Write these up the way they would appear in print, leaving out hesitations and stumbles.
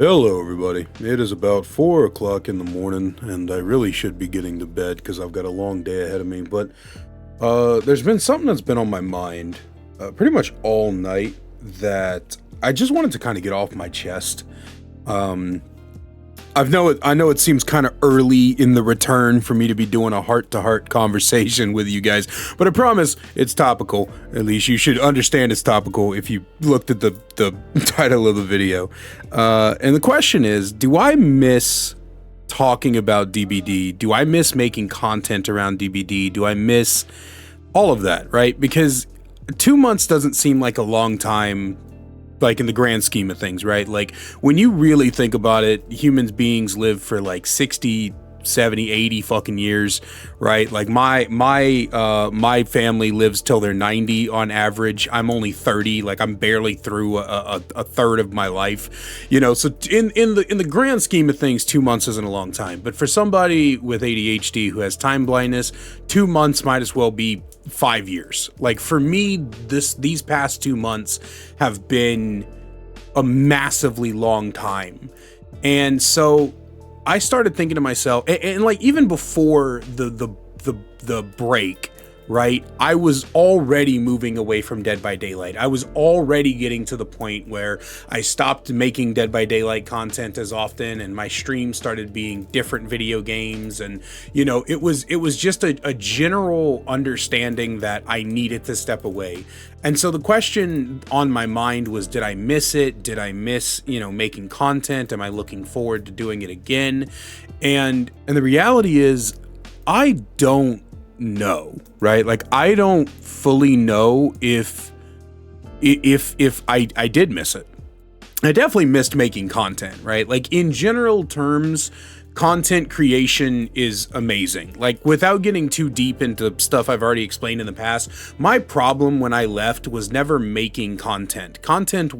Hello, everybody. It is about 4 o'clock in the morning, and I really should be getting to bed because I've got a long day ahead of me. But there's been something that's been on my mind pretty much all night that I just wanted to kind of get off my chest. Um, I know it seems kind of early in the return for me to be doing a heart-to-heart conversation with you guys, but I promise it's topical. At least you should understand it's topical if you looked at the title of the video. And the question is, do I miss talking about DBD? Do I miss making content around DBD? Do I miss all of that, right? Because 2 months doesn't seem like a long time, like in the grand scheme of things, right? Like when you really think about it, humans beings live for like 60, 70, 80 fucking years, right? Like my family lives till they're 90 on average. I'm only 30, like I'm barely through a third of my life, you know. So in the grand scheme of things, 2 months isn't a long time, but for somebody with ADHD who has time blindness, 2 months might as well be 5 years. Like for me, these past 2 months have been a massively long time. And so I started thinking to myself, and like even before the break, right? I was already moving away from Dead by Daylight. I was already getting to the point where I stopped making Dead by Daylight content as often, and my streams started being different video games. And you know, it was just a general understanding that I needed to step away. And so the question on my mind was, did I miss it? Did I miss, you know, making content? Am I looking forward to doing it again? And the reality is, I don't know, right? Like I don't fully know if I did miss it. I definitely missed making content, right? Like in general terms, content creation is amazing. Like without getting too deep into stuff I've already explained in the past, my problem when I left was never making content.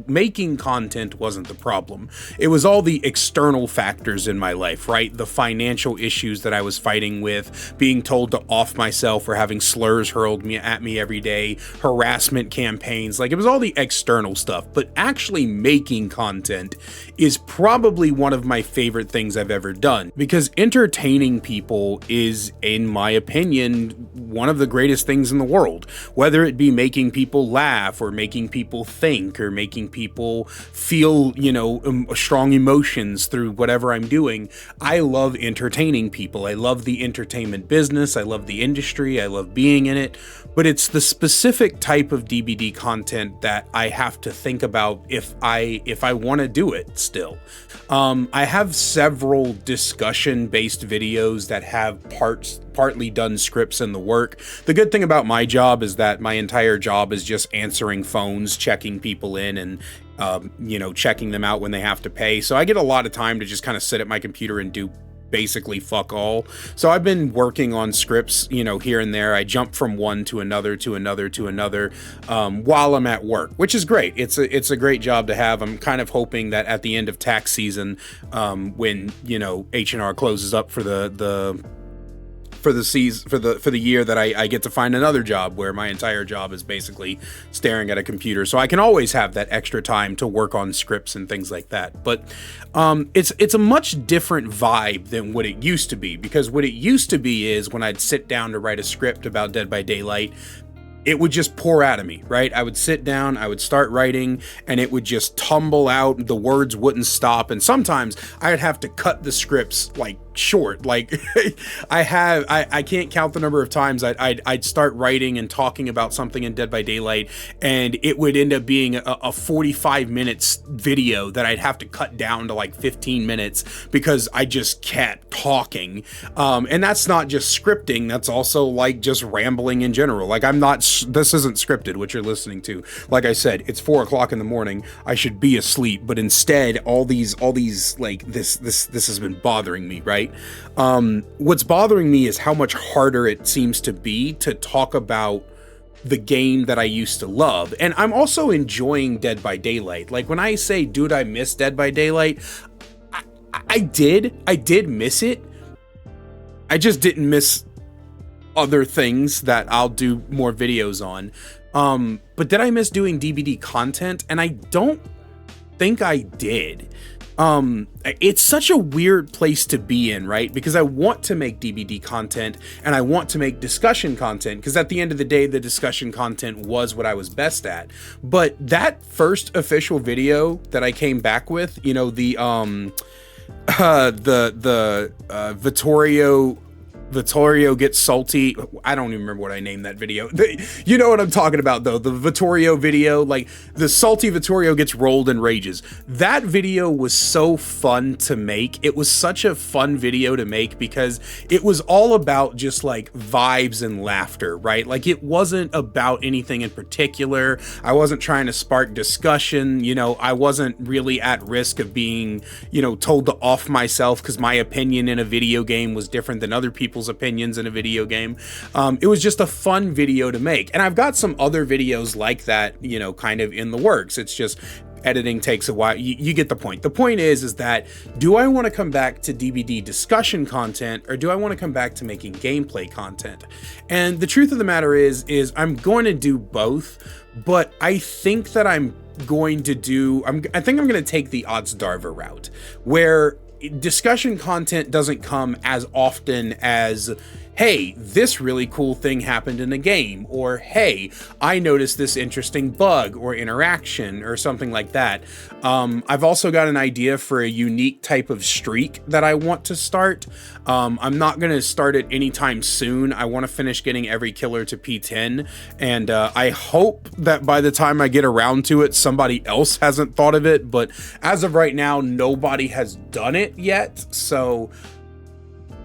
Making content wasn't the problem. It was all the external factors in my life, right? The financial issues that I was fighting with, being told to off myself or having slurs hurled at me every day, harassment campaigns. Like it was all the external stuff, but actually making content is probably one of my favorite things I've ever done. Because entertaining people is, in my opinion, one of the greatest things in the world. Whether it be making people laugh or making people think or making people feel, you know, strong emotions through whatever I'm doing, I love entertaining people. I love the entertainment business. I love the industry. I love being in it. But it's the specific type of DBD content that I have to think about if I want to do it still. I have several discussion-based videos that have partly done scripts in the work. The good thing about my job is that my entire job is just answering phones, checking people in, and you know, checking them out when they have to pay. So I get a lot of time to just kind of sit at my computer and do basically fuck all. So I've been working on scripts, you know, here and there. I jump from one to another while I'm at work, which is great. It's a great job to have. I'm kind of hoping that at the end of tax season, when, you know, H&R closes up for the year, that I get to find another job where my entire job is basically staring at a computer, so I can always have that extra time to work on scripts and things like that. But it's a much different vibe than what it used to be, because what it used to be is when I'd sit down to write a script about Dead by Daylight, it would just pour out of me, right? I would sit down, I would start writing, and it would just tumble out. The words wouldn't stop. And sometimes I'd have to cut the scripts like short. Like I can't count the number of times I'd start writing and talking about something in Dead by Daylight, and it would end up being a 45 minutes video that I'd have to cut down to like 15 minutes because I just kept talking. And that's not just scripting, that's also like just rambling in general. Like this isn't scripted, what you're listening to. Like I said, it's 4 o'clock in the morning. I should be asleep, but instead all these like this has been bothering me, right? What's bothering me is how much harder it seems to be to talk about the game that I used to love. And I'm also enjoying Dead by Daylight. Like when I say, dude, I miss Dead by Daylight, I did miss it. I just didn't miss other things that I'll do more videos on. But did I miss doing DBD content? And I don't think I did. it's such a weird place to be in, right? Because I want to make DBD content and I want to make discussion content, because at the end of the day, the discussion content was what I was best at. But that first official video that I came back with, you know, the Vittorio gets salty. I don't even remember what I named that video. You know what I'm talking about, though. The Vittorio video, like the salty Vittorio gets rolled and rages. That video was so fun to make. It was such a fun video to make because it was all about just like vibes and laughter, right? Like it wasn't about anything in particular. I wasn't trying to spark discussion. You know, I wasn't really at risk of being, you know, told to off myself because my opinion in a video game was different than other people's opinions in a video game. It was just a fun video to make. And I've got some other videos like that, you know, kind of in the works. It's just editing takes a while. You get the point. The point is that do I want to come back to DBD discussion content or do I want to come back to making gameplay content? And the truth of the matter is I'm going to do both, but I think that I'm going to take the Odds Darva route, where discussion content doesn't come as often as, hey, this really cool thing happened in a game, or hey, I noticed this interesting bug or interaction or something like that. I've also got an idea for a unique type of streak that I want to start. I'm not going to start it anytime soon. I want to finish getting every killer to P10, and I hope that by the time I get around to it, somebody else hasn't thought of it, but as of right now, nobody has done it yet, so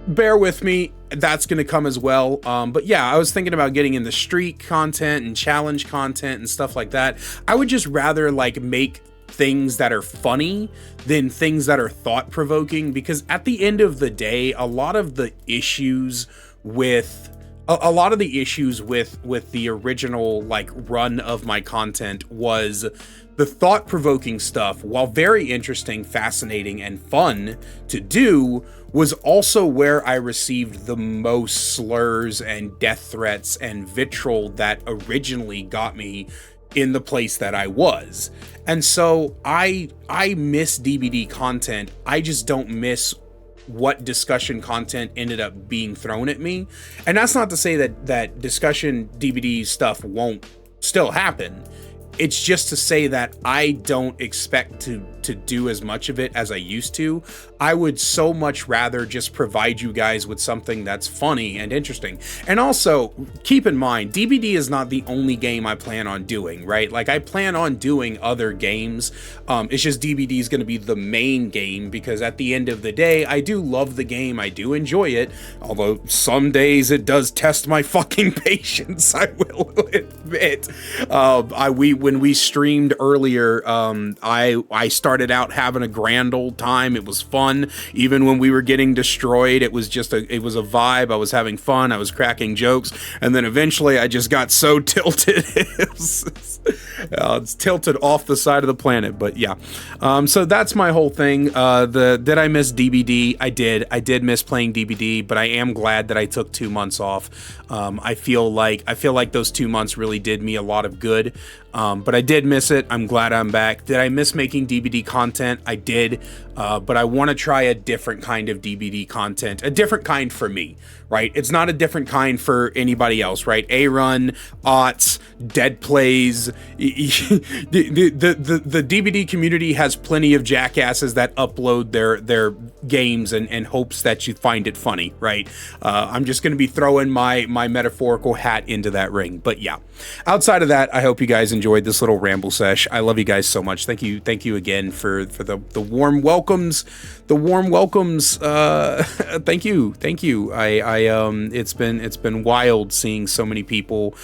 bear with me. That's going to come as well. But yeah, I was thinking about getting in the streak content and challenge content and stuff like that. I would just rather like make things that are funny than things that are thought-provoking, because at the end of the day, a lot of the issues with the original like run of my content was the thought-provoking stuff, while very interesting, fascinating, and fun to do, was also where I received the most slurs and death threats and vitriol that originally got me in the place that I was. And so I miss DBD content. I just don't miss what discussion content ended up being thrown at me. And that's not to say that discussion DBD stuff won't still happen. It's just to say that I don't expect to do as much of it as I used to. I would so much rather just provide you guys with something that's funny and interesting. And also, keep in mind, DBD is not the only game I plan on doing, right? Like, I plan on doing other games. It's just DBD is going to be the main game, because at the end of the day, I do love the game. I do enjoy it. Although some days it does test my fucking patience, I will admit. When we streamed earlier, I started out having a grand old time. It was fun. Even when we were getting destroyed, it was a vibe. I was having fun. I was cracking jokes. And then eventually I just got so tilted. It's tilted off the side of the planet. But yeah. So that's my whole thing. Did I miss DBD? I did. I did miss playing DBD, but I am glad that I took 2 months off. I feel like those 2 months really did me a lot of good. But I did miss it. I'm glad I'm back. Did I miss making DBD content? I did. But I want to try a different kind of DBD content, a different kind for me, right? It's not a different kind for anybody else, right? A-Run, Ots, Dead Plays. The DBD community has plenty of jackasses that upload their games and hopes that you find it funny, right? I'm just going to be throwing my metaphorical hat into that ring. But yeah, outside of that, I hope you guys enjoyed this little ramble sesh. I love you guys so much. Thank you again for the warm welcomes. Thank you. It's been wild seeing so many people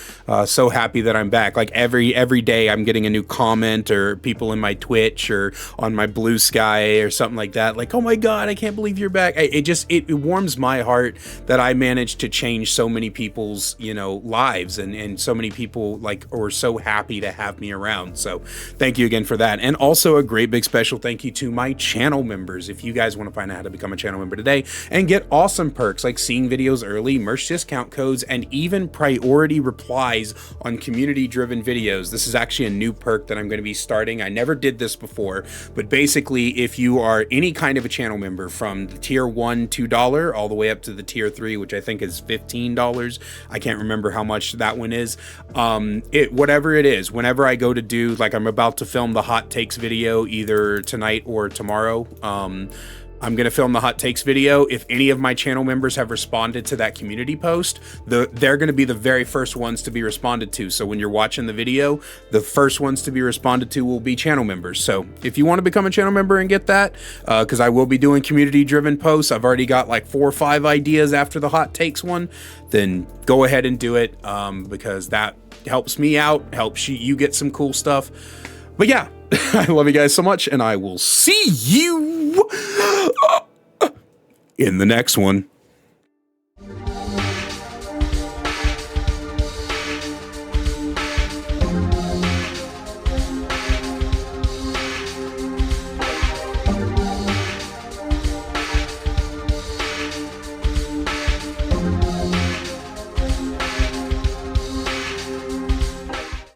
so happy that I'm back. Like every day I'm getting a new comment, or people in my Twitch or on my Blue Sky or something like that, like, oh my god, I can't believe you're back. It warms my heart that I managed to change so many people's, you know, lives, and so many people are so happy to have me around. So thank you again for that. And also a great big special thank you to my channel members. If you guys want to find out how to become a channel member today and get awesome perks like seeing videos videos early, merch discount codes, and even priority replies on community-driven videos. This is actually a new perk that I'm going to be starting. I never did this before, but basically, if you are any kind of a channel member from the tier 1 $2 all the way up to the tier 3, which I think is $15, I can't remember how much that one is. Whatever it is, whenever I go to do, like I'm about to film the hot takes video either tonight or tomorrow, I'm going to film the hot takes video. If any of my channel members have responded to that community post, they're going to be the very first ones to be responded to. So when you're watching the video, the first ones to be responded to will be channel members. So if you want to become a channel member and get that, because I will be doing community driven posts, I've already got like 4 or 5 ideas after the hot takes one, then go ahead and do it, because that helps me out, helps you get some cool stuff. But yeah, I love you guys so much, and I will see you in the next one.